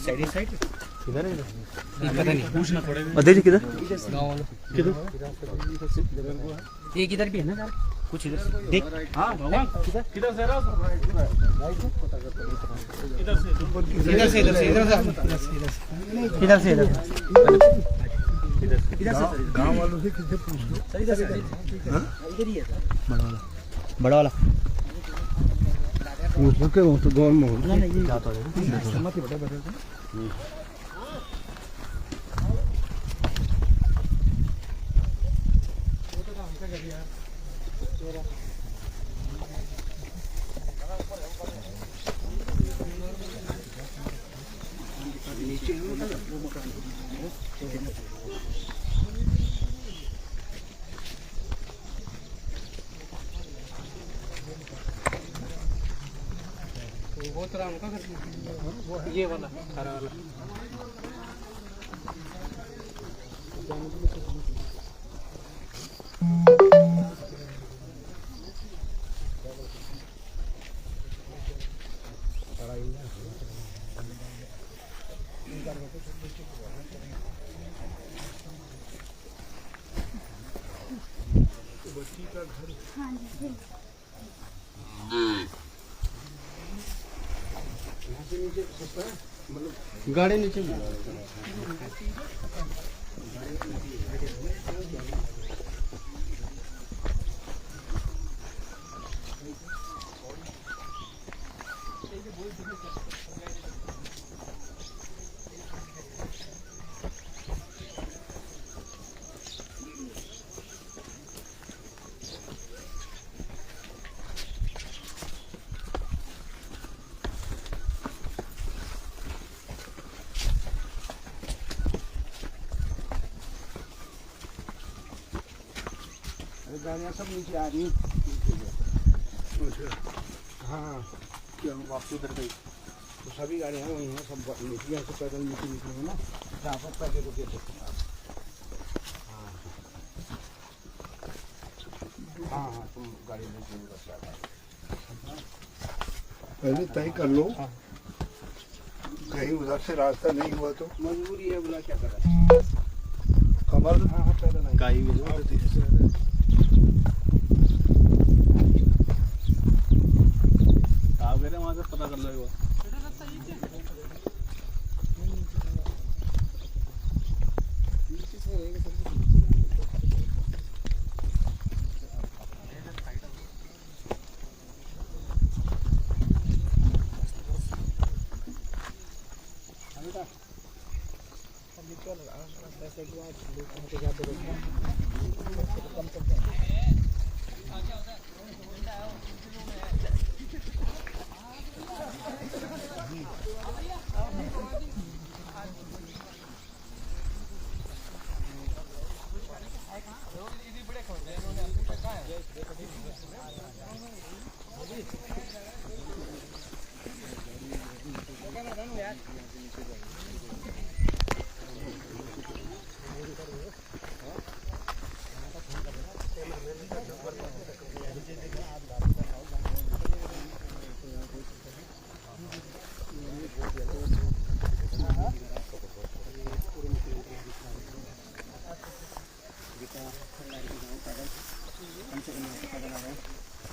Side side किधर है? पता नहीं, पूछना पड़ेगा। अधे जी किधर? गाँव वालों किधर? एक इधर भी है ना यार, कुछ इधर देख। हाँ भगवान किधर किधर से रहा? इधर से इधर से इधर से इधर से इधर से गांव वालों से किसे पूछ लो? सर इधर से इधर ही है बड़ा वाला पूछ लो क्या वो तो गांव में हो ना ये जाता है मत बड़ा बड़ा वो तरह उनका ये वाला हरा वाला गाड़ी नीचे गाड़ियाँ सब नीचे आ रही। हाँ क्या वापसी उधर गई तो सभी गाड़ियाँ वहीं हैं, सब नीचे से पैदल नीचे निकले ना जहाँ पर पहले रुके थे। हाँ हाँ तुम गाड़ी लेके पहले तय कर लो, कहीं उधर से रास्ता नहीं हुआ तो मजबूरी है, बोला क्या करा कमर हाँ हाँ पैदल गाई वहाँ से पता कर लो एक बार।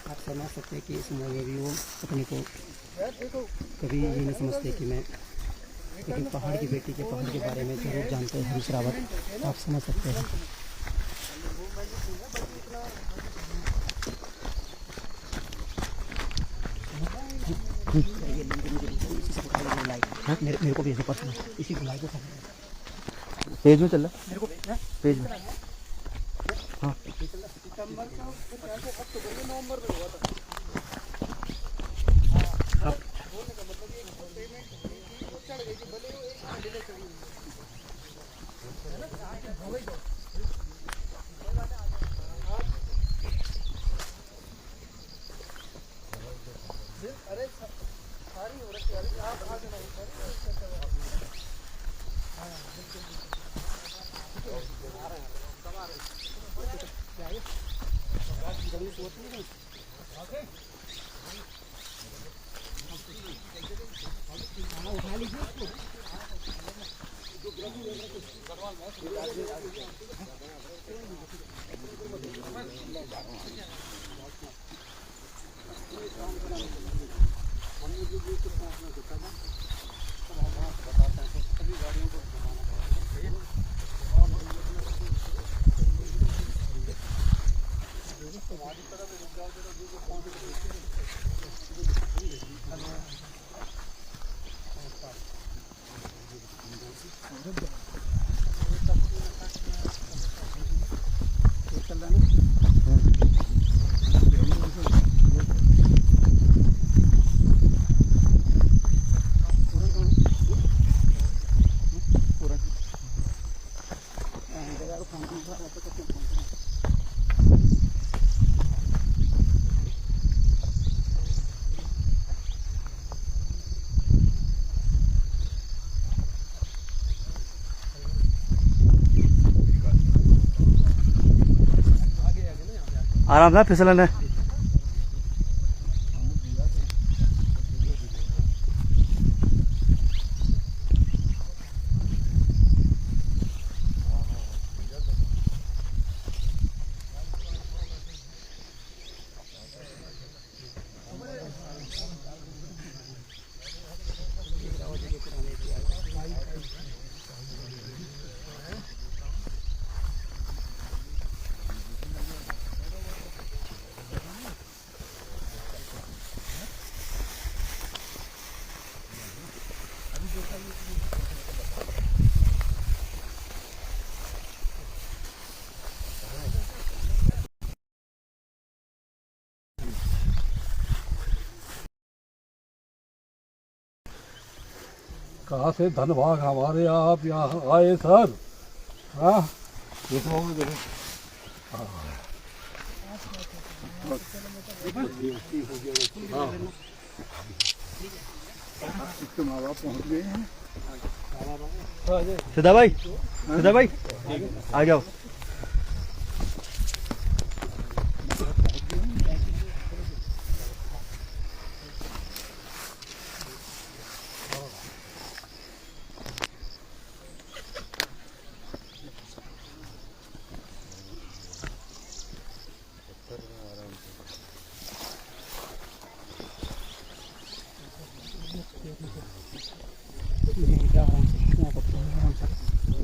आप समझ सकते हैं कि इस उम्र में भी वो अपने को कभी ये नहीं समझते कि मैं, लेकिन पहाड़ की बेटी के पहाड़ के बारे में जरूर जानते हैं हरीश रावत, आप समझ सकते हैं। मेरे को भी ऐसे पसंद है, इसी गुलाई को पेज में चल रहा मेरे को पेज में हाँ आराम से फिसलन है। कहाँ से धन भाग हमारे आप यहाँ आए सर। हाँ देखो माँ बाप पहुँच गए हैं। सीधा भाई आ जाओ।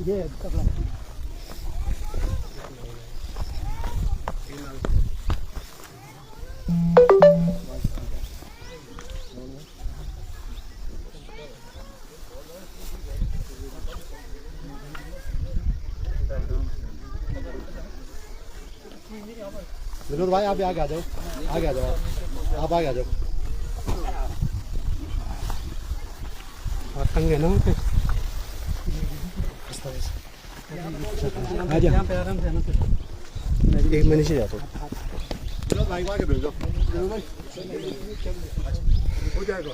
ये कपड़ा विनोद भाई आप आगे आ जाओ, आगे आ जाओ, आप आगे आ जाओ। तंगे ना यहाँ पे आराम से एक मैं नीचे जाता हूँ। हो जाएगा।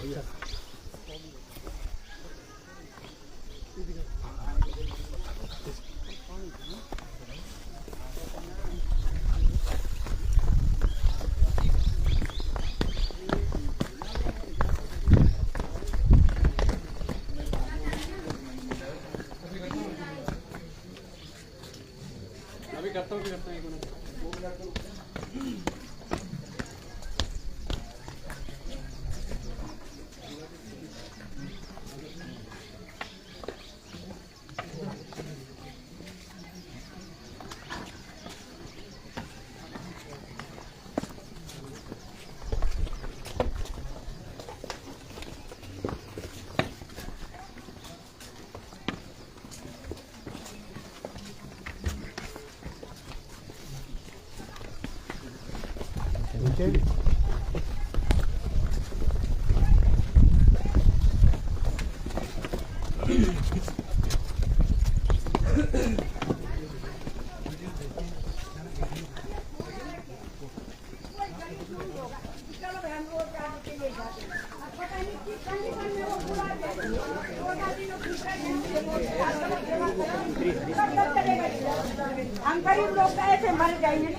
हम गरीब लोग ऐसे मर जाएंगे,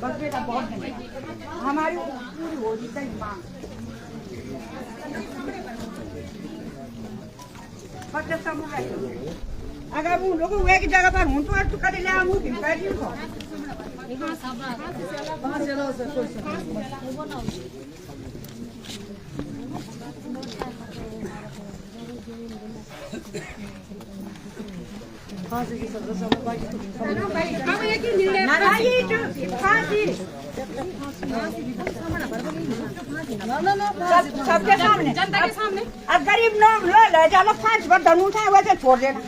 बस बेटा बहुत हमारी पूरी हो रही मांग। अगर वो लोग एक जगह पर हूँ तो एक कर ले आऊँ कि बैठी हूँ सबके सामने जनता के सामने अब गरीब लोग ले जाओ 5 बार धन उठाए वैसे छोड़ देना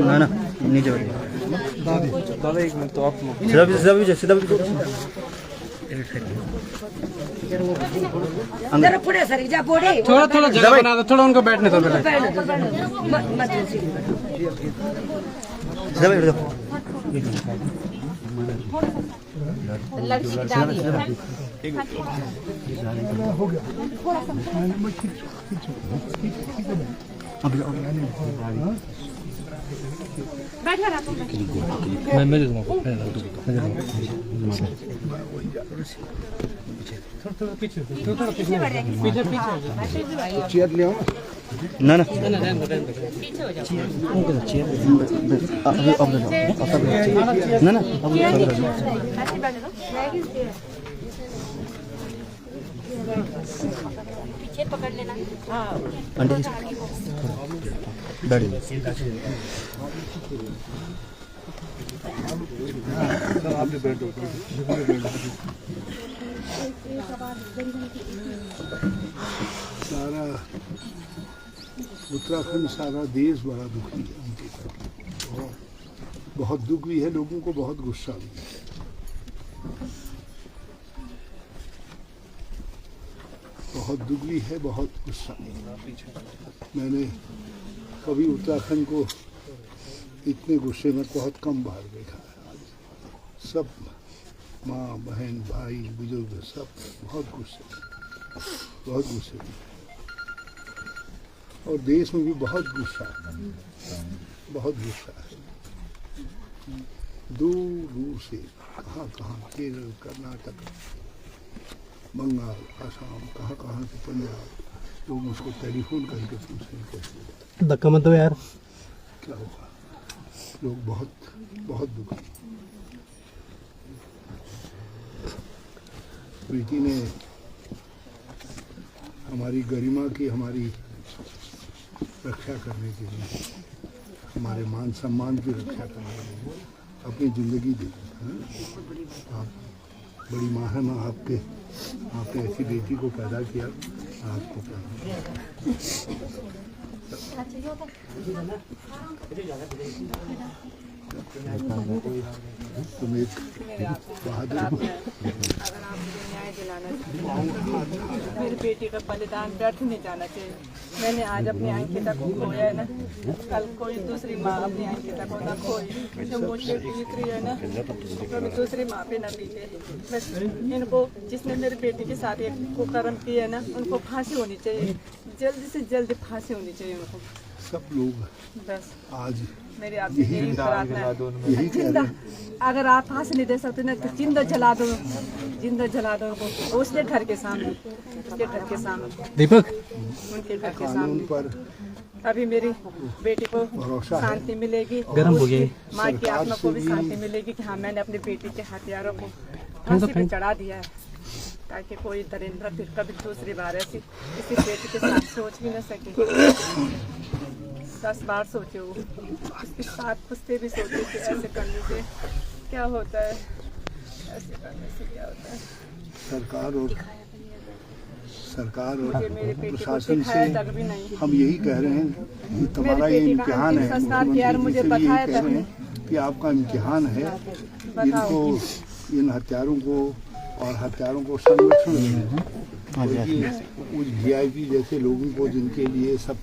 ना ना नीचे बैठिए दादा एक मिनट तो आप सीधा अंदर पूरे सर जा बोड़ी थोड़ा थोड़ा जगह बना दो थोड़ा उनको बैठने दो लड़की की दादी बैठा रहा मैं दे दूंगा चेयर ले आओ ना ना ना ना पीछे पकड़ लेना आंटी बैठ आप भी बैठो सारा उत्तराखंड सारा देश बड़ा दुखी है उनके प्रति बहुत दुख भी है लोगों को बहुत गुस्सा भी है बहुत दुख भी है बहुत गुस्सा भी है मैंने कभी उत्तराखंड को इतने गुस्से में बहुत कम बार देखा है सब माँ बहन भाई बुजुर्ग सब बहुत गुस्से में और देश में भी बहुत गुस्सा है दूर दूर से कहाँ केरल कर्नाटक बंगाल असम कहाँ से पंजाब लोग मुझको टेलीफोन करके पूछे कैसे धक्का मत दो यार क्या होगा लोग बहुत दुखी बेटी ने हमारी गरिमा की हमारी रक्षा करने के लिए हमारे मान सम्मान की रक्षा करने के लिए अपनी ज़िंदगी दी आप बड़ी माँ है माँ आपने ऐसी बेटी को पैदा किया आपको तुम एक बहादुर मेरी बेटी का बलिदान व्यर्थ नहीं जाना चाहिए। मैंने आज अपनी अंकिता को खोया है ना, कल कोई दूसरी माँ अपनी अंकिता को ना खोई। जो मुझे बीत रही है ना, तो मैं दूसरी माँ पे ना बीते। बस इनको जिसने मेरी बेटी के साथ एक कुकर्म किया है ना, उनको फांसी होनी चाहिए, जल्दी से जल्दी फांसी होनी चाहिए उनको। सब लोग बस आज मेरी आपसे यही प्रार्थना है। जिंदा अगर आप फांसी नहीं दे सकते ना तो जिंदा जला दो उनको उसके घर के सामने, दीपक उनके घर के सामने। अभी मेरी बेटी को शांति मिलेगी, गर्म हो गई माँ की आत्मा को भी शांति मिलेगी कि हाँ मैंने अपनी बेटी के हथियारों को फांसी पे चढ़ा दिया है, ताकि कोई दरिंद्र फिर कभी दूसरी बार ऐसी किसी बेटी के साथ सोच भी न सके। 10 बार सोचे वो, उसके साथ खुद भी सोचे कि ऐसे करने से क्या होता है, ऐसे करने से क्या होता है। सरकार और प्रशासन से हम यही कह रहे हैं कि तुम्हारा ये इम्तिहान है, मुझे यही कह रहे हैं कि आपका इम्तिहान है, इनको इन हत्यारों को और हत्यारों को संरक्षण देना, बल्कि उस वीआईपी जैसे लोगों को जिनके लिए सब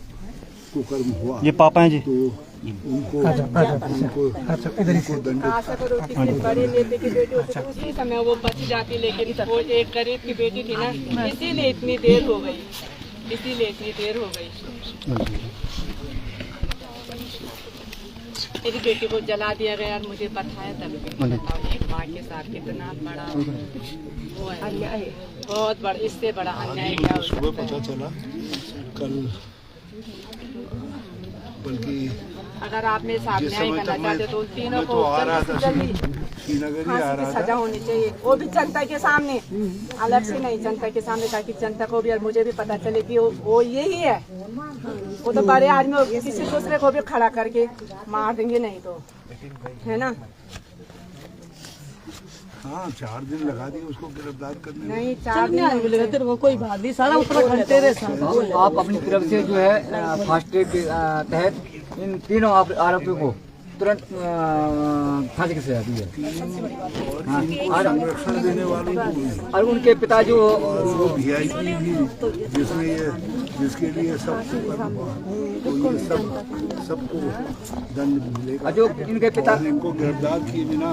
कुकर्म हुआ, ये पापा हैं जी, तो उनको दंड। आशा करो किसी बड़े नेता की बेटी होती तो उसी समय वो बच जाती, लेकिन वो एक गरीब की बेटी थी ना, इसीलिए इतनी देर हो गई, इसीलिए इतनी देर हो गई। मेरी बेटी को जला दिया गया और मुझे बताया तब एक माँ के साथ कितना बड़ा वो है, अन्याय, बहुत बड़ा, इससे बड़ा अन्याय क्या हो सुबह पता चला कल, बल्कि अगर आप मेरे साथ न्याय करना चाहते तो तीनों को श्रीनगर ही आ रहा था, सजा होनी चाहिए, वो भी जनता के सामने, अलग से नहीं, जनता के सामने, ताकि जनता को भी और मुझे भी पता चले कि वो यही है। वो तो बड़े आदमी किसी दूसरे को भी खड़ा करके मार देंगे, नहीं तो है ना। हाँ 4 दिन लगा दिए उसको गिरफ्तार करने में। नहीं 4 दिन मिलेगा तेरे को, कोई बात नहीं, सारा उत्तराखंड तेरे साथ। आप अपनी तरफ से जो है फास्ट ट्रैक के तहत इन तीनों आरोपियों को तुरंत फांसी की सजा दी है। हाँ, संरक्षण देने वालों को और उनके पिता जो वीआईपी भी जिसमें ये जिसके लिए सबको तो ये सबको दंड मिलेगा। जो इनके पिता, इनको गिरफ्तार किए बिना,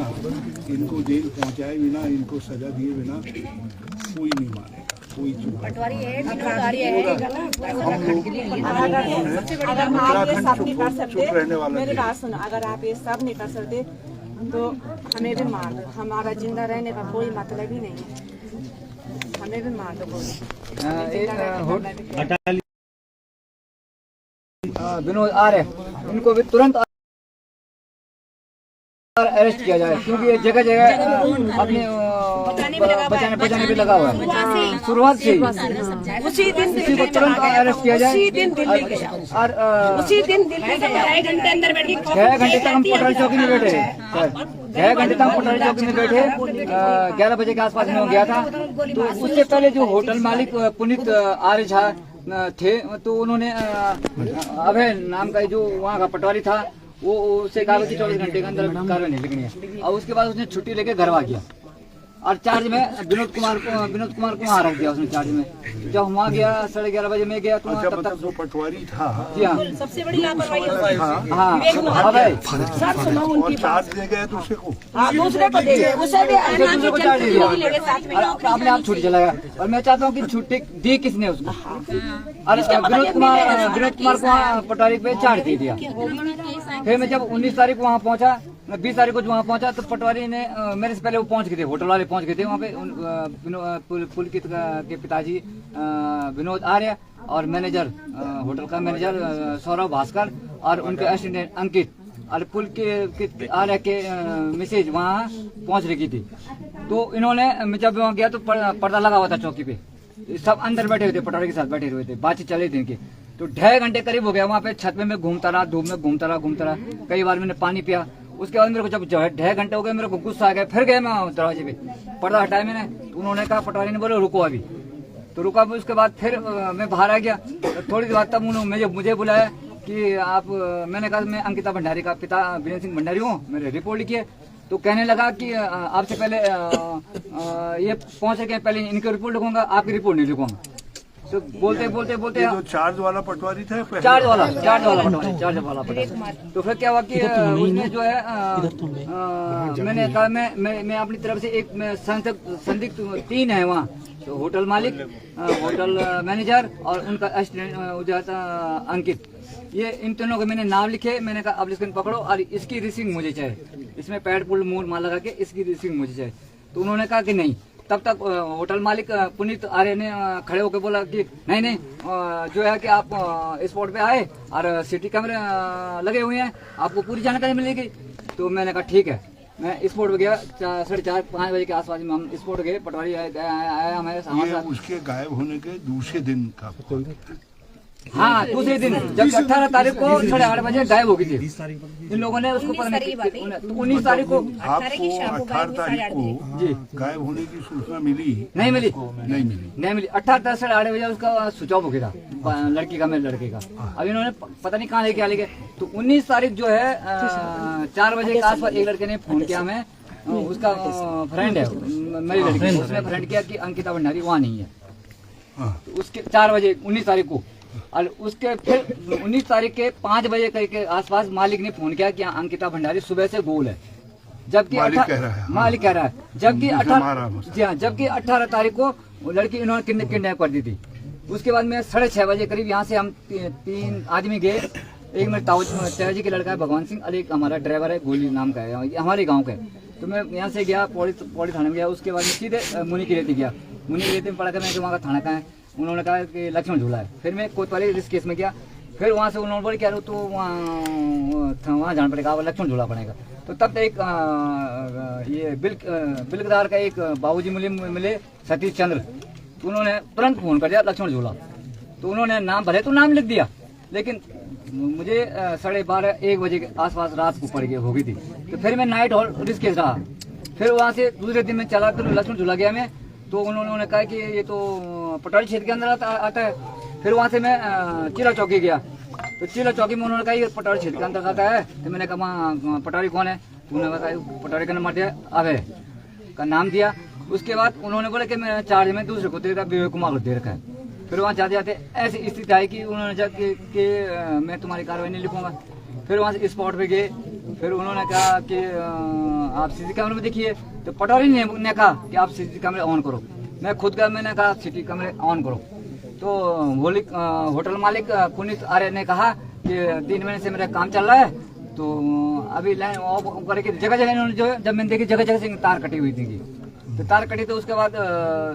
इनको जेल पहुंचाए बिना, इनको सजा दिए बिना कोई नहीं मानेगा, कोई चुप रहने वाला। मेरी बात सुनो, अगर आप ये सब नहीं कर सकते तो हमें भी मार दो, हमारा जिंदा रहने का कोई मतलब ही नहीं है, हमें भी मार दो। विनोद आर्य, इनको भी तुरंत अरेस्ट किया जाए, क्योंकि ये जगह जगह अपने बचाने पे लगा हुआ है। शुरुआत से उसी दिन इसी को तुरंत अरेस्ट किया जाए। उसी दिन दिल्ली गया, और उसी दिन दिल्ली से 2.5 घंटे अंदर बैठ के 6 घंटे तक हम पटवारी चौकी में बैठे सर, 6 घंटे तक हम पटवारी चौकी में बैठे। 11 बजे के आसपास में गया था। तो उससे पहले जो होटल मालिक पुनीत आर्य झा थे, तो उन्होंने अभय नाम का जो वहाँ का पटवारी था, वो उससे कहा कि 24 घंटे के अंदर कार्रवाई नहीं लिखनी है। और उसके बाद उसने छुट्टी लेके घर आ गया और चार्ज में विनोद कुमार को वहाँ रख दिया उसने चार्ज में। जब वहाँ गया 11:30 बजे में गया तो तब तक जो पटवारी था, जी हाँ, सबसे बड़ी लापरवाही हाँ अभय सर सुनो उनकी चार्ज दे गए दूसरे को, हाँ दूसरे को दे गए, उसे भी दूसरे को चार्ज दे दिया और अपने आप छुट्टी चला गया। और मैं चाहता हूँ कि छुट्टी दी किसने उसको, और विनोद कुमार को पटवारी पे चार्ज दे दिया। फिर मैं जब 19 तारीख को वहाँ पहुँचा, 20 तारीख को वहाँ पहुँचा, तो पटवारी ने मेरे से पहले वो पहुँच गए थे, होटल वाले पहुँच गए थे वहाँ पे। पुलकित के पिताजी विनोद आर्य और मैनेजर, होटल का मैनेजर सौरभ भास्कर और उनके असिस्टेंट अंकित और पुलकित आर्य के मिसेज वहाँ पहुँच रही थी। तो इन्होंने जब वहाँ गया तो पर्दा लगा हुआ था चौकी पे, सब अंदर बैठे हुए थे, पटवारी के साथ बैठे हुए थे, बातचीत चल रही थी इनकी। तो 2.5 घंटे करीब हो गया वहाँ पे, छत पे मैं घूमता रहा, धूप में घूमता रहा। कई बार मैंने पानी पिया। उसके बाद मेरे को जब 2.5 घंटे हो गए, मेरे को गुस्सा आ गया। फिर गया मैं दरवाजे पे, पर्दा हटाया मैंने, तो उन्होंने कहा, पटवारी ने बोला रुको अभी, तो रुका। उसके बाद फिर मैं बाहर आ गया। थोड़ी देर बाद तब उन्होंने मुझे बुलाया कि आप, मैंने कहा मैं अंकिता भंडारी का पिता वीरेंद्र सिंह भंडारी हूँ, मेरे रिपोर्ट लिखी है। तो कहने लगा कि आपसे पहले ये पहुंच के पहले इनकी रिपोर्ट लिखूंगा, आपकी रिपोर्ट नहीं लिखूंगा। तो बोलते जो चार्ज वाला पटवारी था, चार्ज वाला पटवारी। तो फिर क्या हुआ कि उसने जो है मैंने कहा मैं अपनी तरफ से एक संदिग्ध 3 है वहाँ, तो होटल मालिक, होटल मैनेजर और उनका असिस्टेंट अंकित, ये इन तीनों के मैंने नाम लिखे। मैंने कहा अब इसको पकड़ो और इसकी रिसीविंग मुझे चाहिए, इसमें पैड पुल मूल माल लगा के इसकी रिसीविंग मुझे चाहिए। तो उन्होंने कहा कि नहीं। तब तक होटल मालिक पुनीत आर्य ने खड़े होकर बोला कि नहीं जो है कि आप स्पॉट पे आए और सिटी कैमरे लगे हुए हैं, आपको पूरी जानकारी मिलेगी। तो मैंने कहा ठीक है। मैं स्पॉट पे गया, 4:30-5 बजे के आसपास में हम स्पॉट गए। पटवारी आया हमारे साथ। उसके गायब होने के दूसरे दिन का, हाँ दूसरे दिन, जब 18 तारीख को 8:30 बजे गायब हो गई थी। इन लोगों ने उसको पता नहीं, 19 तारीख को आपको 18 तारीख को जी गायब होने की सूचना मिली? नहीं मिली। 18 8:30 बजे उसका स्विच ऑफ हो गया था, लड़की का, मेरे लड़के का। अब इन्होंने पता नहीं कहाँ लेके आ गए। तो 19 तारीख जो है 4 बजे के आसपास एक लड़के ने फोन किया हमें, उसका फ्रेंड है मेरी लड़की, उसने फ्रेंड किया कि अंकिता भंडारी वहाँ नहीं है। तो उसके 4 बजे 19 तारीख को, और उसके फिर 19 तारीख के 5 बजे के आसपास मालिक ने फोन किया कि अंकिता भंडारी सुबह से गोल है, जबकि मालिक कह रहा है, मालिक कह रहा है, जबकि हमारा 18 जी हाँ, जबकि 18 तारीख को वो लड़की इन्होंने किडनैप कर दी थी। उसके बाद में 6:30 बजे करीब यहाँ से हम 3 आदमी गए। एक मेरे ताऊ जी का लड़का है भगवान सिंह, और एक हमारा ड्राइवर है गोली नाम का है, हमारे गाँव का है। तो मैं यहाँ से गया पौड़ी थाने में गया। उसके बाद में सीधे मुनि की रेती गया। मुनि की रेती में पढ़ा कर मैं वहाँ का थाना का है, उन्होंने कहा कि लक्ष्मण झूला है। फिर मैं कोतवाली इस केस में गया। फिर वहाँ से उन्होंने बोले क्या तो वहाँ जाना पड़ेगा, लक्ष्मण झूला पड़ेगा। तो तब एक ये बिलकदार का एक बाबूजी मिले सतीश चंद्र, तो उन्होंने तुरंत फोन कर दिया लक्ष्मण झूला। तो उन्होंने नाम भले तो नाम लिख दिया, लेकिन मुझे 12:30-1 बजे के आसपास रात को पड़ गई हो गई थी। तो फिर मैं नाइट हॉल रिस्क केस रहा। फिर वहाँ से दूसरे दिन में चला कर लक्ष्मण झूला गया मैं। तो उन्होंने कहा कि ये तो पटवारी क्षेत्र के अंदर आता है। फिर वहाँ से मैं चिला चौकी गया। तो चिला चौकी में उन्होंने कहा ये पटवारी क्षेत्र के अंदर आता है। तो मैंने कहा वहाँ पटवारी कौन है? तो उन्होंने कहा पटवारी का नंबर दिया, अभय का नाम दिया। उसके बाद उन्होंने बोला कि मैं चार्ज में दूसरे को दे रखा, विवेक कुमार को दे रखा है। फिर वहाँ जाते जाते ऐसी स्थिति आई कि उन्होंने जाके कि मैं तुम्हारी कार्रवाई नहीं लिखूंगा। फिर वहाँ से स्पॉट पे गए। फिर उन्होंने कहा कि आप सीसी कैमरे में देखिए। तो पटवारी ने कहा कि आप सीसी कैमरे ऑन करो। मैं खुद का मैंने कहा सीसी कैमरे ऑन करो। तो होटल मालिक पुनीत आर्य ने कहा कि 3 महीने से मेरा काम चल रहा है, तो अभी लाइन ऑफ करके जगह जगह इन्होंने जो जब मैंने देखी जगह जगह से तार कटी हुई थी। तो तार कटी तो उसके बाद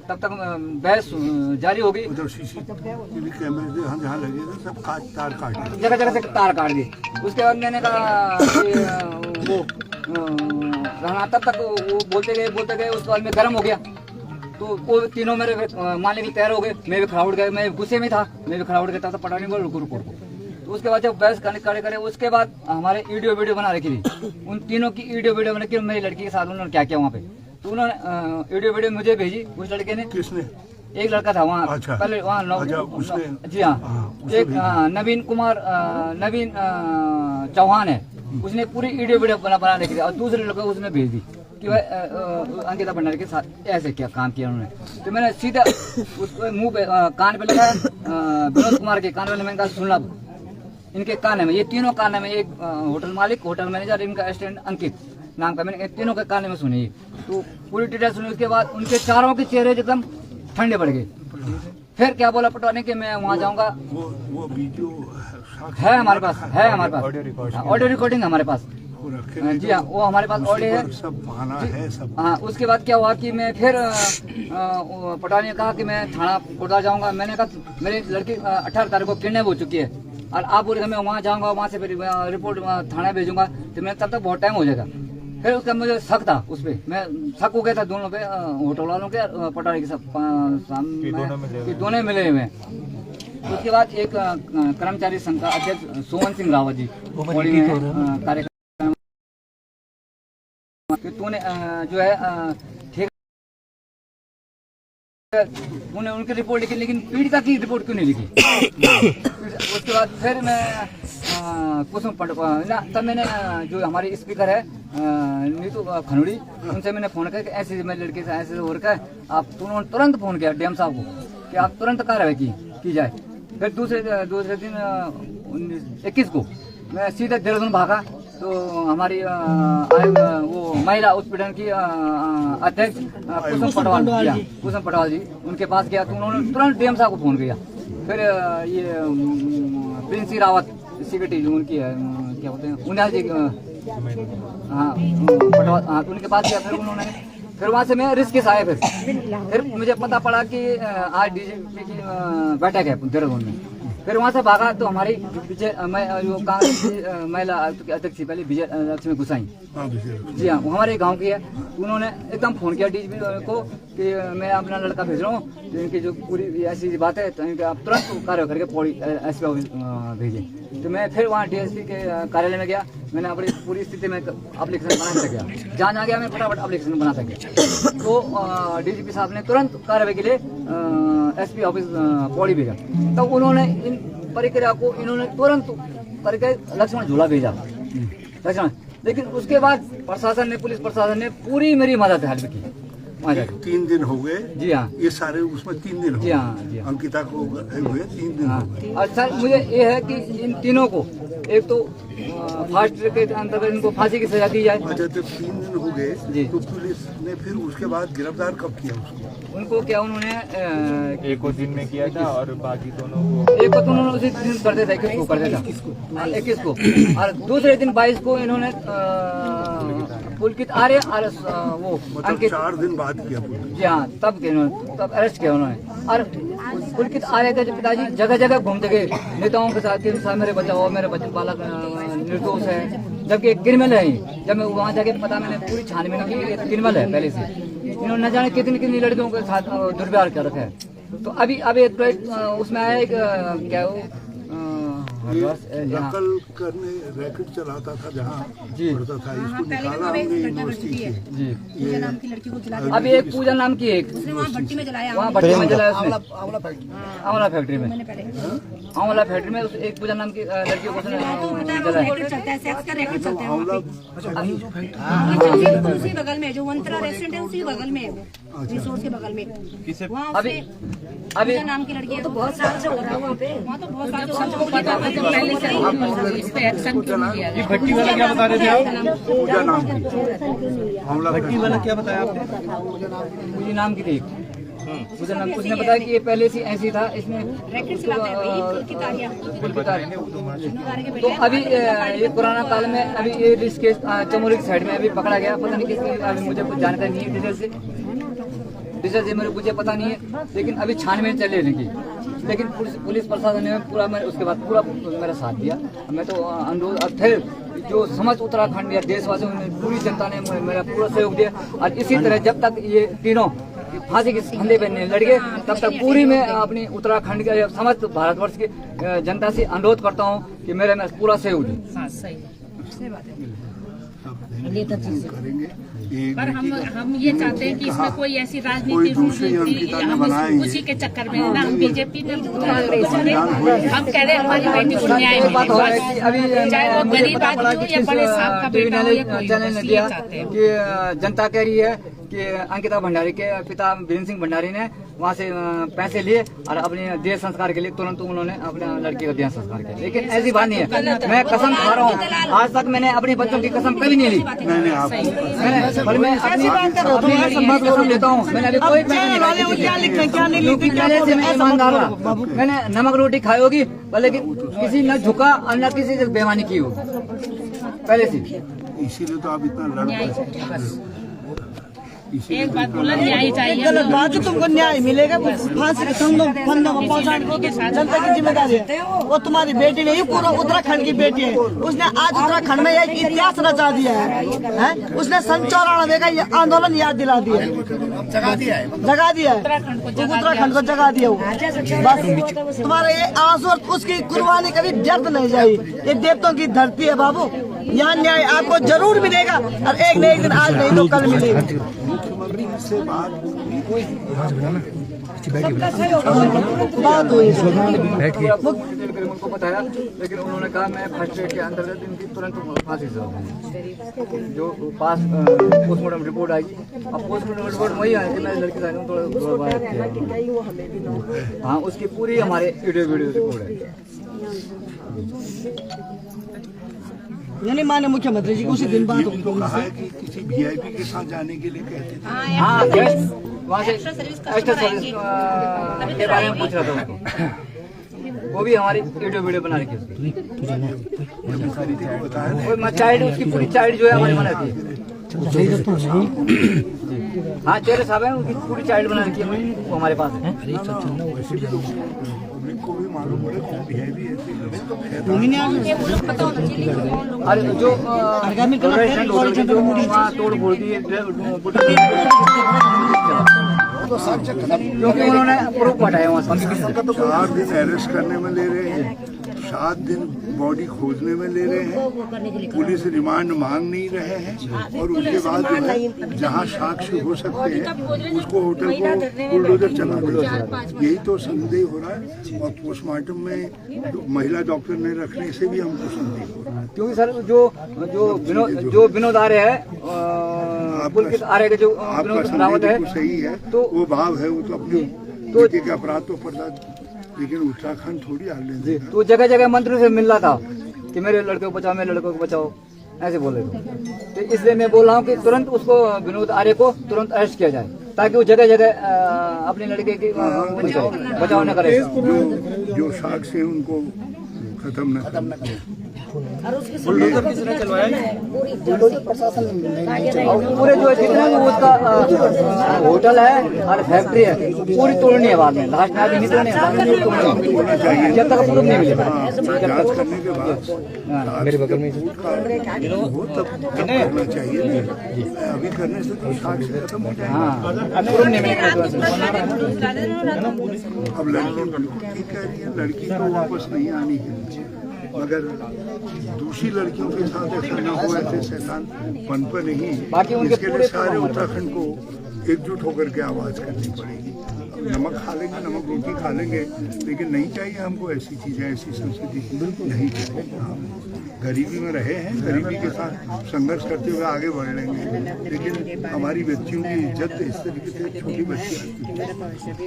तब तक बहस जारी हो गई। उधर सीसीटीवी कैमरे जहाँ लगे थे सब तार काट जगह जगह से तार काट दी। उसके बाद मैंने कहा कि वो तब तक वो बोलते गए। उसके बाद मैं गर्म हो गया। तो वो तीनों मेरे मानने के लिए तैयार हो गए। मैं भी खड़ा उठ गया, मैं गुस्से में था, मैं भी खड़ा उठ गया था। पटवारी बोल रुको। तो उसके बाद जब बहस करे उसके बाद हमारे वीडियो बना रखी थी। उन तीनों की वीडियो बना के मेरी लड़की के साथ उन्होंने क्या किया वहाँ पे। तो उन्होंने वीडियो मुझे भेजी। उस लड़के ने, किसने? एक लड़का था वहाँ। अच्छा। पहले वहाँ जी हाँ, एक नवीन चौहान है, उसने पूरी वीडियो बना रखी थी। और दूसरे लड़के को उसने भेज दी कि भाई अंकिता भंडारी के साथ ऐसे क्या काम किया उन्होंने। तो मैंने सीधा उसको मुंह पे कान पे लगाया, विनोद कुमार के कान पे। मैंने कहा सुन ला, इनके कान में, ये तीनों कान में, एक होटल मालिक, होटल मैनेजर, इनका असिस्टेंट अंकित नाम का, मैंने तीनों के कान में सुनी। तो पूरी डिटेल सुनी। उसके बाद उनके चारों के चेहरे एकदम ठंडे पड़ गए। फिर क्या बोला पटवारी कि मैं वहाँ जाऊँगा। वो वीडियो है हमारे पास, ऑडियो रिकॉर्डिंग हमारे पास। जी हाँ, वो हमारे पास ऑडियो है, सब बहाना है सब। हाँ। उसके बाद क्या हुआ कि मैं फिर पटवारी ने कहा कि मैं थाना कोतवाल जाऊंगा। मैंने कहा मेरी लड़की 18 तारीख को किडनैप हो चुकी है, और आप बोले मैं वहाँ जाऊंगा, वहाँ से फिर रिपोर्ट थाना भेजूंगा। तो मैं तब तक बहुत टाइम हो जाएगा। फिर उसका मुझे शक था उस पर, मैं शक हो गया था दोनों पे, होटल वालों के, पटवारी के सब दोनों मिले हुए। उसके बाद एक कर्मचारी संघ का अध्यक्ष सोमन सिंह रावत जी कार्यक्रम तूने जो है ठीक उन्हें उनकी रिपोर्ट लिखी, लेकिन पीड़िता की रिपोर्ट क्यों नहीं लिखी। उसके बाद फिर मैं कुसुम तब मैंने जो हमारी स्पीकर है नीतू खनोड़ी, उनसे मैंने फोन किया कि ऐसे मेरी लड़के से ऐसे हो रखा है। आप तुरंत फोन किया डीएम साहब को कि आप तुरंत कार्रवाई की जाए। फिर दूसरे दिन 21 को मैं सीधे देहरादून भागा। तो हमारी वो महिला उत्पीड़न की अध्यक्ष कुसुम पटवाल जी, उनके पास गया। तो उन्होंने तुरंत डीएम साहब को फोन किया। फिर ये प्रिंसी रावत सिक्योरिटी जो उनकी है, क्या बोलते हैं, उन्याल जी, हाँ पटवाल, हाँ, तो उनके पास गया। फिर वहाँ से मैं रिस्क केस आया। फिर मुझे पता पड़ा कि आज डीजीपी की बैठक है देहरादून में। फिर वहाँ से भागा। तो हमारी जो कांग्रेस की महिला अध्यक्ष थी पहले, विजय लक्ष्मी गुसाई जी हाँ, वो हमारे गांव की है। उन्होंने एकदम फोन किया डीजीपी को कि मैं अपना लड़का भेज रहा हूँ, तो इनकी जो पूरी ऐसी बात है, तो इनके आप तुरंत कार्य करके पौड़ी एसपी ऑफिस भेजे। तो मैं फिर वहाँ डीएसपी के कार्यालय में गया। मैंने अपनी पूरी स्थिति में एप्लीकेशन बना सका, जहाँ गया मैं फटाफट एप्लीकेशन बना सके। तो डीजीपी साहब ने तुरंत कार्रवाई के लिए एसपी ऑफिस पौड़ी भेजा। तो उन्होंने इन प्रक्रिया को इन्होंने तुरंत करके लक्ष्मण झूला भेजा लक्ष्मण। लेकिन उसके बाद प्रशासन ने, पुलिस प्रशासन ने पूरी मेरी मदद हेल्प की। वहाँ जाके। 3 दिन हो गए। जी हाँ। ये सारे उसमें 3 दिन हो जी गए। हाँ, जी हाँ। अंकिता को हुए 3 दिन हो गए। और सर मुझे ये है कि इन तीनों को एक तो फास्ट ट्रैक के अंतर्गत इनको फांसी की सजा दी जाए। अच्छा, जब 3 दिन हो जी। गए तो पुलिस ने फिर उसके बाद गिरफ्तार कब किया उसको? उनको क्या उन्होंने एक को दिन में किया था और बाकी दोनों को एक को तो उन्होंने उसी दिन करते थे, 21 को करते था, 21 को, और दूसरे दिन 22 को इन्होंने पुलकित आर्य और वो मतलब अंकित, 4 दिन बाद किया पुलिस। जी हाँ, तब अरेस्ट किया उन्होंने। और पुलकित आर्य के पिताजी जगह जगह घूमते गए नेताओं के साथ कि साहब मेरे बचाओ, मेरे बच्चे बालक निर्दोष है, जबकि एक क्रिमिनल है। जब मैं वहाँ जाके पता मैंने पूरी छानबीन की, एक क्रिमिनल है पहले से। इन्होंने न जाने कितनी लड़कियों के साथ दुर्व्यवहार कर रखा है। तो अभी एक उसमें आया एक क्या वो नकल करने रैकेट चलाता था जहाँ पढ़ता था, इसको निकाला हमने यूनिवर्सिटी से। जी। पूजा नाम की लड़की को जला अभी एक पूजा नाम की एक उसने वहाँ भट्टी में जलाया। वहाँ भट्टी में जलाया उसने, आंवला फैक्ट्री में। आंवला फैक्ट्री में एक पूजा नाम की लड़की को उसने जलाया। रैकेट चलता है, सेक्स का रैकेट चलता है आंवला उसी बगल में, जो वंतरा रेस्टोरेंट है उसी बगल में है, वो रिसोर्ट के बगल में। वहाँ अभी पूजा नाम की लड़की है, तो बहुत साल से हो रहा है वहाँ पे। वहाँ तो बहुत साल से पहले से इस पे एक्शन क्यों नहीं किया? ये भट्टी वाला क्या बता रहे थे आप? पूजा नाम की आंवला भट्टी वाला क्या बताया आपने? पूजी नाम की थी पूजा नाम। उसने बताया कि ये पहले से ऐसी था, इसमें रैकेट चलाता है भाई, पुलकित आर्य। तो अभी ये कोरोना काल में अभी ये रिस्क केस चमोली की साइड में अभी पकड़ा गया। पता नहीं किसकी, अभी मुझे कुछ जानकारी नहीं है डिटेल से मेरे कुछ पता नहीं है, लेकिन अभी छानबीन चले की। लेकिन पुलिस प्रशासन ने पूरा उसके बाद पूरा मेरा साथ दिया। मैं तो अनुरोध अब थे जो समस्त उत्तराखंड या देशवासियों ने, पूरी जनता ने मेरा पूरा सहयोग दिया। और इसी तरह जब तक ये तीनों फांसी के फंदे पे नहीं लड़ गए, तब तक पूरी मैं अपनी उत्तराखंड के समस्त भारतवर्ष की जनता से अनुरोध करता हूँ कि मेरे में पूरा सहयोग दी। करेंगे। पर हम ये चाहते हैं कि इसमें कोई ऐसी राजनीति कोई दूसरी अंकिता ने बनाई, उसी के चक्कर में ना हम बीजेपी ने हम कह रहे हैं हमारी बेटी को न्याय मिले, चाहे वो गरीब आदमी हो या बड़े साहब का बेटा हो या कोई, ये चाहते हैं। कि जनता कह रही है कि अंकिता भंडारी के पिता वीरेंद्र सिंह भंडारी ने वहाँ से पैसे लिए और अपने देह संस्कार के लिए तुरंत उन्होंने अपने लड़के का देह संस्कार किया। लेकिन ऐसी बात नहीं है, मैं कसम खा रहा हूँ, आज तक मैंने अपने बच्चों की कसम कभी नहीं ली। पर मैं अपनी कसम लेता हूँ, मैंने अभी कोई पैसा नहीं लिया, क्योंकि पहले से मैं ईमानदार रहा। मैंने नमक रोटी खाई होगी, लेकिन किसी न झुका और न किसी से बेईमानी की होगी पहले से। इसीलिए तो आप इतना लड़ रहे। एक बात बोला, न्याय चाहिए। गलत बात है, तुमको न्याय मिलेगा। फांसी के फंदों को पहुंचाने को जनता की जिम्मेदारी है। वो तुम्हारी बेटी नहीं, पूरा उत्तराखंड की बेटी है। उसने आज उत्तराखंड में एक इतिहास रचा दिया है। उसने सन 94 का ये आंदोलन याद दिला दिया, जगा दिया है उत्तराखंड को जगा दिया। बस तुम्हारे ये आंसू और उसकी कुर्बानी कभी व्यर्थ नहीं जाएगी। ये देवताओं की धरती है बाबू, यहाँ न्याय आपको जरूर मिलेगा, और एक न एक दिन, आज नहीं तो कल मिलेगा। से बात हुई उनको बताया, लेकिन उन्होंने कहा मैं फर्स्ट एड के अंतर्गत इनकी तुरंत फांसी से जो पास पोस्टमार्टम रिपोर्ट आएगी। अब पोस्टमार्टम रिपोर्ट वही आएगी, मैं लड़की साइड में थोड़ा हाँ, उसकी पूरी हमारे वीडियो रिपोर्ट है। यानी माननीय मुख्यमंत्री जी को उसी दिन बाद कहा है कि किसी वीआईपी के साथ जाने के लिए कहते थे। हाँ, वहाँ से एक्स्ट्रा सर्विस के बारे में पूछ रहा था उसको, वो भी हमारी वीडियो बना रखी है उसकी। चाइल्ड, उसकी पूरी चाइल्ड जो है हमारी बनाती है। हाँ, चेहरे साहब है, उनकी पूरी चाइल्ड बना रखी है, वो हमारे पास है। को भी मालूम पड़े अरे जो तोड़ फोड़ दी, क्योंकि उन्होंने प्रूफ हटाया वहाँ से। 4 दिन अरेस्ट करने में ले रहे हैं, 7 दिन बॉडी खोजने में ले रहे हैं, पुलिस रिमांड मांग नहीं रहे हैं, और उसके बाद जो है जहाँ साक्ष्य हो सकते हैं उसको होटल को बुलडोजर चला देते। यही तो संदेह हो रहा है। और पोस्टमार्टम में महिला डॉक्टर ने रखने से भी हमको संदेह हो रहा है। क्योंकि सर जो विनोद आर्य है, पुलकित आर्य का जो आपका विनोद संदेह रावत है, बिल्कुल सही है, तो वो भाव है, वो तो अपने बेटे के अपराध तो पड़ता, लेकिन उत्तराखंड थोड़ी हाल लेंगे। तो जगह जगह मंत्री से मिल रहा था कि मेरे लड़के को बचाओ, मेरे लड़कों को बचाओ, ऐसे बोल रहे थे। तो इसलिए मैं बोल रहा हूँ कि तुरंत उसको विनोद आर्य को तुरंत अरेस्ट किया जाए, ताकि वो जगह जगह अपने लड़के की बचाव न करे। जो साक्ष्य है उनको खत्म न करें। बुलडोजर किसने चलवाया? पूरे जो जितना भी उसका होटल है और फैक्ट्री है पूरी तोड़नी है, बाद में लास्ट में आदमी निकलने जब तक प्रूफ नहीं मिलेगा। जांच करने के बाद मेरे बगल में वो तब करना चाहिए, अभी करने से तो साक्ष्य खत्म हो जाएगा। हाँ, प्रूफ नहीं मिलेगा। अब लड़की ठीक कह रही है, लड़की को वापस नहीं आनी है, मगर दूसरी लड़कियों के साथ ऐसा न हो, ऐसे शैतान पनपे नहीं। इसके लिए सारे उत्तराखंड को एकजुट होकर के आवाज करनी पड़ेगी। नमक खा लेंगे, नमक रोटी खा लेंगे, लेकिन नहीं चाहिए हमको ऐसी चीजें, ऐसी संस्कृति बिल्कुल नहीं चाहिए। हम गरीबी में रहे हैं, गरीबी के साथ संघर्ष करते हुए आगे बढ़ लेंगे, लेकिन हमारी बच्चियों की इज्जत इस तरीके से छोटी बच्ची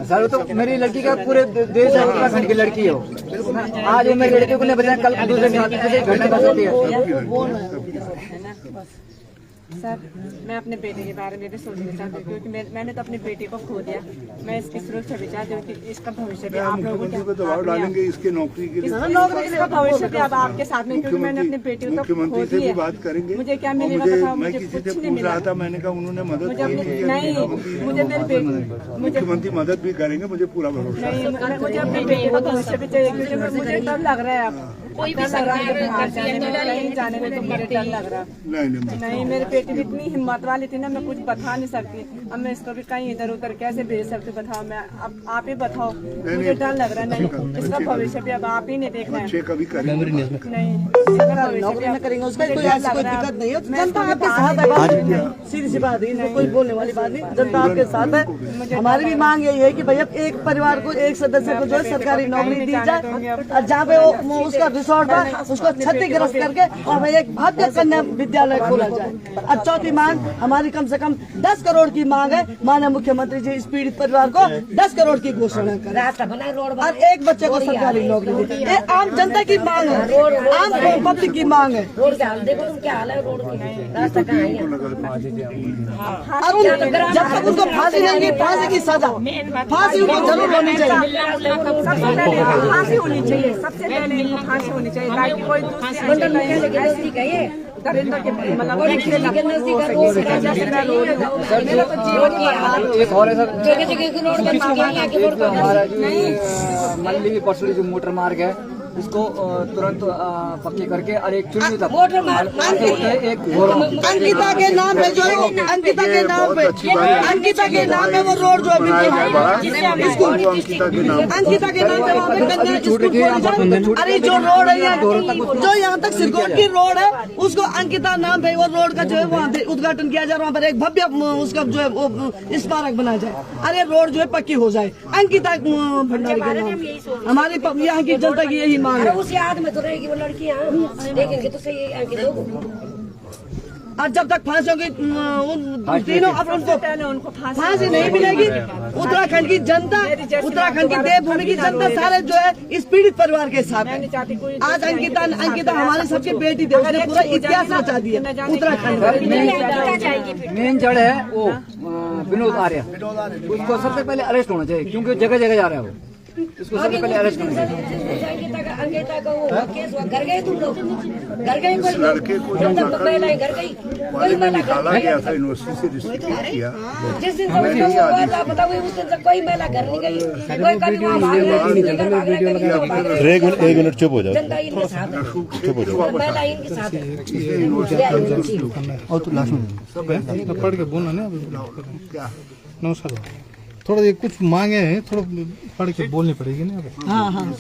सर तो मेरी लड़की का पूरे देश है, उत्तराखंड की लड़की हो, आज वो मेरी लड़की को नहीं बचाया, कल दूसरे के हाथ ऐसे घटना कर सकती है। सर मैं अपने बेटे के बारे में भी सोचना चाहती हूँ, क्योंकि मैंने तो अपने बेटे को खो दिया। मैं इसकी सुरक्षा भी चाहती हूँ कि इसका भविष्य भी आप लोगों को दबाव डालेंगे इसके नौकरी के लिए, इसका भविष्य भी अब आपके साथ में, क्योंकि मैंने अपने बेटे को मुख्यमंत्री से भी बात करेंगे। मुझे क्या मिलेगा बताओ? मैं किसी से पूछ रहा था, मैंने कहा उन्होंने मदद नहीं, मुझे मेरे बेटे मुख्यमंत्री मदद भी करेंगे, मुझे पूरा भरोसा है। नहीं, मुझे अपने बेटे का भविष्य भी चाहिए, क्योंकि मुझे डर लग रहा है। अब कोई भी कहीं जाने में तो मुझे डर लग रहा है। नहीं, मेरे बेटे भी इतनी हिम्मत वाली थी ना, मैं कुछ बता नहीं सकती। अब मैं इसको भी कहीं इधर उधर कैसे भेज सकती, बताओ? मैं अब आप ही बताओ, मुझे डर लग रहा है। नहीं, इसका भविष्य भी अब आप ही नहीं देखना है। कभी करेंगे नहीं, नौकरी न करेंगे उसका कोई ऐसी कोई दिक्कत नहीं है। जनता आपके साथ है, सीधी सी बात है, इसमें कोई बोलने वाली बात नहीं। जनता आपके साथ है। हमारी भी मांग यही है कि भैया एक परिवार को, एक सदस्य को जो है सरकारी नौकरी दी जाए, और जहाँ पे वो उसका रिसोर्ट है उसको क्षतिग्रस्त करके और भैया एक भव्य कन्या विद्यालय खोला जाए। और चौथी मांग हमारी कम से कम 10 करोड़ की मांग है, माननीय मुख्यमंत्री जी इस पीड़ित परिवार को 10 करोड़ की घोषणा करें और एक बच्चे को सरकारी नौकरी दे। ये आम जनता की मांग है, आम पब्लिक की मांग है। और जब तक उनको फांसी नहीं, फांसी की सजा, फांसी उनको जरूर होनी चाहिए। सबसे पहले फांसी होनी चाहिए, सबसे पहले इनको फांसी होनी चाहिए, ताकि कोई दूसरी दरिंदर के मतलब एक और है सर, हमारा जो मल्ली परसों जो मोटर मार्ग है इसको तुरंत पक्की करके और एक चुनी तक एक अंकिता के नाम पे जो है, अंकिता के नाम पे, अंकिता के नाम पे वो रोड जो है अंकिता के नाम पे वहाँ पे कन्या स्कूल, अरे जो रोड है जो यहाँ तक सिरकोट की रोड है उसको अंकिता नाम पे वो रोड का जो है वहाँ उद्घाटन किया जाए, वहाँ पर एक भव्य उसका जो है वो स्मारक बनाया जाए। अरे रोड जो है पक्की हो जाए अंकिता भंडारी के नाम। हमारी यहाँ की जनता की यही उस याद में तो रहेगी वो लड़कियां, देखेंगे तो सही और जब तक फांसियों की तीनों अब उनको फांसी नहीं मिलेगी। उत्तराखंड की जनता, उत्तराखंड की देवभूमि की जनता सारे जो है इस पीड़ित परिवार के साथ है। आज अंकिता हमारे सबकी बेटी थी, उसने पूरा इतिहास रचा दिया उत्तराखंड। मेन जड़ है वो विनोद आर्य, उसको सबसे पहले अरेस्ट होना चाहिए, क्योंकि जगह जगह जा रहा है वो, इसको सबसे पहले अरेस्ट करना चाहिए। अंकिता का वो केस हुआ, घर गए तुम लोग, घर गए कोई लड़के को जब घर गई वाले में निकाला गया था यूनिवर्सिटी से डिस्ट्रिक्ट किया, जिस दिन बताओ उस दिन कोई महिला घर नहीं गई, कोई कभी एक मिनट चुप हो जाओ, जनता इनके साथ है, महिला इनके साथ है। और तो लास्ट में पढ़ के बोलना ना। नमस्कार, थोड़ा ये कुछ मांगे हैं, थोड़ा पढ़ के बोलनी पड़ेगी ना। हाँ हाँ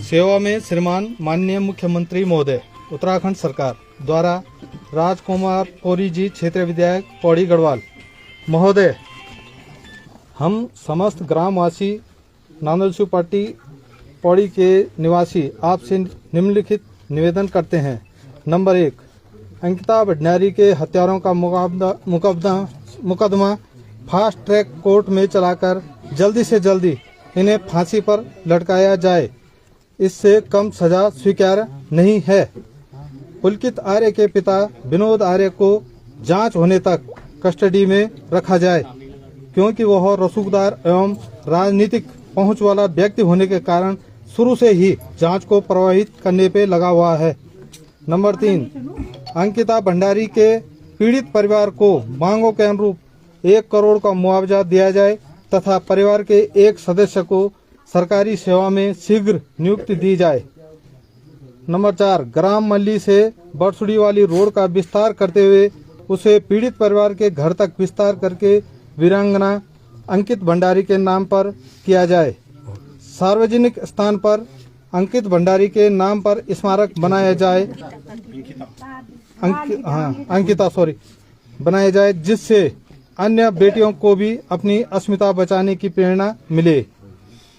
सेवा में श्रीमान माननीय मुख्यमंत्री महोदय उत्तराखंड सरकार द्वारा राजकुमार कोरी जी क्षेत्रीय विधायक पौड़ी गढ़वाल महोदय, हम समस्त ग्रामवासी नांदलसू पार्टी पौड़ी के निवासी आपसे निम्नलिखित निवेदन करते हैं। नंबर 1, अंकिता भंडारी के हत्यारों का मुकदमा फास्ट ट्रैक कोर्ट में चलाकर जल्दी से जल्दी इन्हें फांसी पर लटकाया जाए। इससे कम सजा स्वीकार्य नहीं है। पुलकित आर्य के पिता विनोद आर्य को जांच होने तक कस्टडी में रखा जाए, क्योंकि वह रसूखदार एवं राजनीतिक पहुंच वाला व्यक्ति होने के कारण शुरू से ही जांच को प्रभावित करने पे लगा हुआ है। नंबर 3, अंकिता भंडारी के पीड़ित परिवार को मांगों के अनुरूप 1 करोड़ का मुआवजा दिया जाए तथा परिवार के एक सदस्य को सरकारी सेवा में शीघ्र नियुक्ति दी जाए। नंबर 4, ग्राम मल्ली से बरसुड़ी वाली रोड का विस्तार करते हुए उसे पीड़ित परिवार के घर तक विस्तार करके वीरांगना अंकित भंडारी के नाम पर किया जाए। सार्वजनिक स्थान पर अंकित भंडारी के नाम पर स्मारक बनाया जाए, बनाया जाए, जिससे अन्य बेटियों को भी अपनी अस्मिता बचाने की प्रेरणा मिले।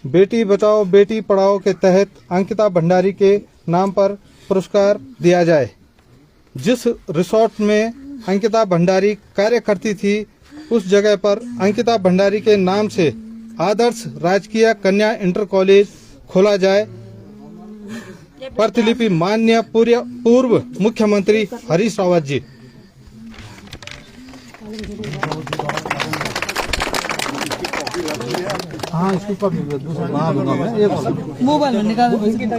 बेटी बचाओ बेटी पढ़ाओ के तहत अंकिता भंडारी के नाम पर पुरस्कार दिया जाए। जिस रिसोर्ट में अंकिता भंडारी कार्य करती थी उस जगह पर अंकिता भंडारी के नाम से आदर्श राजकीय कन्या इंटर कॉलेज खोला जाए। प्रतिलिपि माननीय पूर्व मुख्यमंत्री हरीश रावत जी। हाँ, इसकी कॉपी दूसरा बना दूंगा मैं। एक मोबाइल में निकाल अंकिता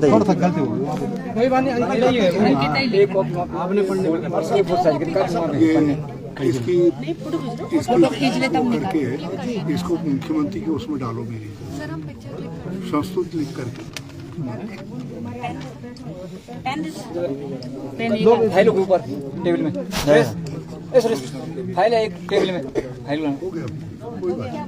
थोड़ा सा गलती हो गई। कोई बात नहीं, अंकिता ही है। एक कॉपी आपने पढ़ने इसकी करके इसको मुख्यमंत्री के उसमें डालो मेरी संस्कृत लिख करके। दो फाइल ऊपर टेबल में, फाइल है एक टेबल में, फाइल हो गया, कोई बात नहीं।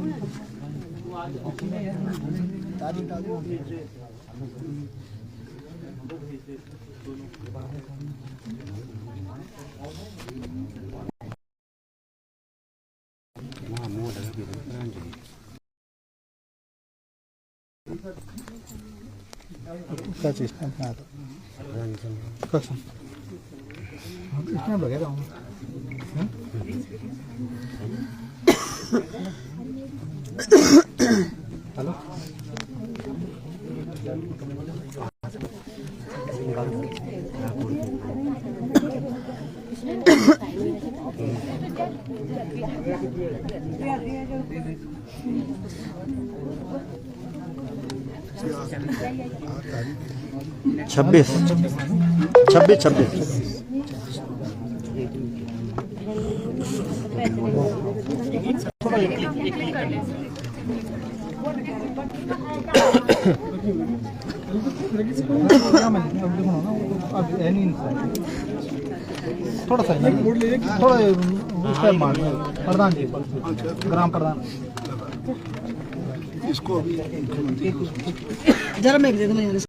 क्या चीज है? कसम इसमें लगे रहूँ। हेलो, छब्बीस 26 थोड़ा सा थोड़ा उसका मार प्रधान जी, ग्राम प्रधान इसको अभी जरा मैं दे दूं।